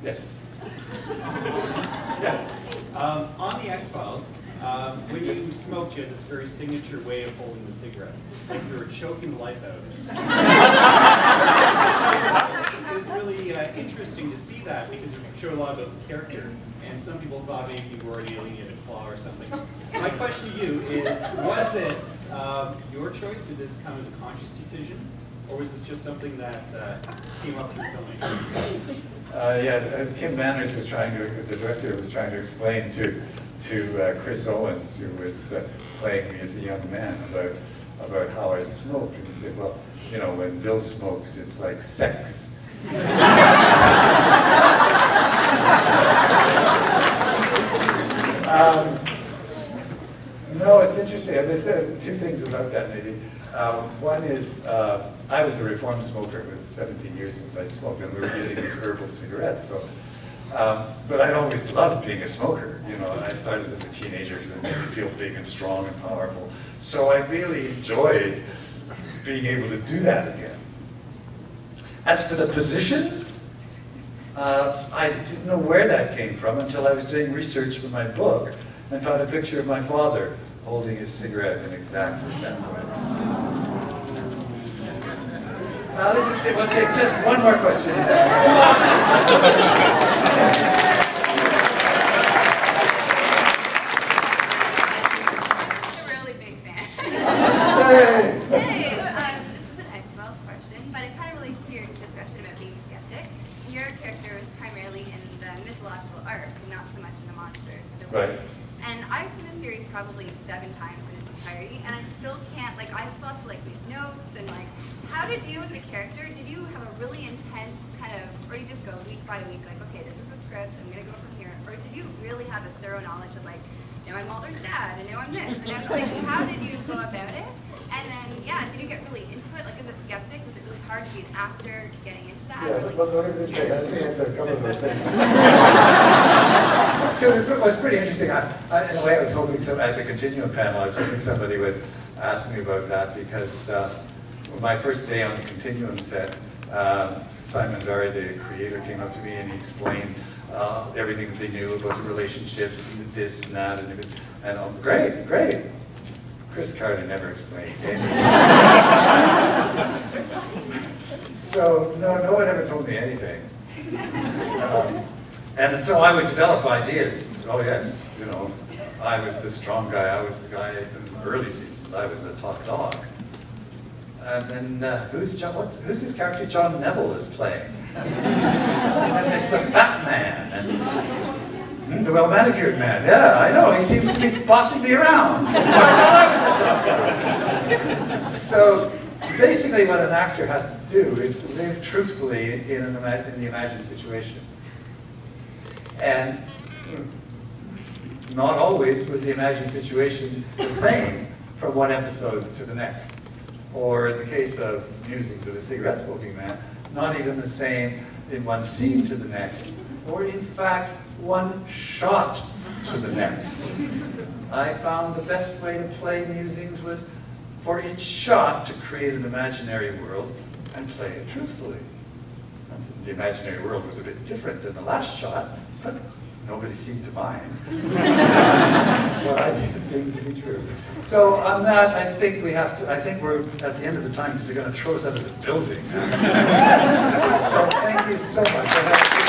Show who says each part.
Speaker 1: Yes. Yeah.
Speaker 2: On the X-Files, when you smoked, you had this very signature way of holding the cigarette, like you were choking the life out of it. It was really interesting to see that because it showed a lot about the character, and some people thought maybe you were alien, you had a claw or something. My question to you is, was this your choice? Did this come as a conscious decision? Or was this just something that came up through filming?
Speaker 1: Yeah, Kim Manners was trying to, the director was trying to explain to Chris Owens, who was playing me as a young man, about how I smoked. And he said, well, you know, when Bill smokes, it's like sex. No, it's interesting. There's two things about that, maybe. One is, I was a reformed smoker. It was 17 years since I'd smoked, and we were using these herbal cigarettes. So, but I'd always loved being a smoker. You know, and I started as a teenager because it made me feel big and strong and powerful. So I really enjoyed being able to do that again. As for the position, I didn't know where that came from until I was doing research for my book and found a picture of my father holding his cigarette in exactly that way. We'll take just one more question.
Speaker 3: I'm a really big fan. Hey, this is an X-Files question, but it kind of relates to your discussion about being skeptic. Your character was primarily in the mythological arc, and not so much in the monsters.
Speaker 1: Right.
Speaker 3: And I've seen the series probably 7 times in its entirety, and I still can't, like, I still have to, like, make notes, and, like, how did you, as a character, did you have a really intense kind of, or you just go week by week, like, okay, this is the script, I'm going to go from here, or did you really have a thorough knowledge of, like, now I'm Mulder's dad, and now I'm this, and now, like, how did you go about it? And then, yeah, did you get really into it? Like, as a skeptic, was it really hard to be an actor getting into that?
Speaker 1: Yeah,
Speaker 3: really?
Speaker 1: well, I think answer a couple of those things. Because it was pretty interesting. In a way, I was hoping at the Continuum panel, I was hoping somebody would ask me about that because my first day on the Continuum set, Simon Barry, the creator, came up to me and he explained everything that they knew about the relationships and this and that and everything. And great, great. Chris Carter never explained anything. So no one ever told me anything. And so I would develop ideas. Oh yes, you know, I was the strong guy. I was the guy in the early seasons. I was a top dog. And then who's this character John Neville is playing? And then there's the fat man and the well-manicured man. Yeah, I know. He seems to be bossing me around. But I was the top guy. So basically, what an actor has to do is live truthfully in the imagined situation. And not always was the imagined situation the same from one episode to the next. Or in the case of Musings of a Cigarette Smoking Man, not even the same in one scene to the next, or in fact, one shot to the next. I found the best way to play Musings was for each shot to create an imaginary world and play it truthfully. The imaginary world was a bit different than the last shot, but nobody seemed to mind. What I did seemed to be true. So on that, I think we're at the end of the time because they're going to throw us out of the building. So thank you so much.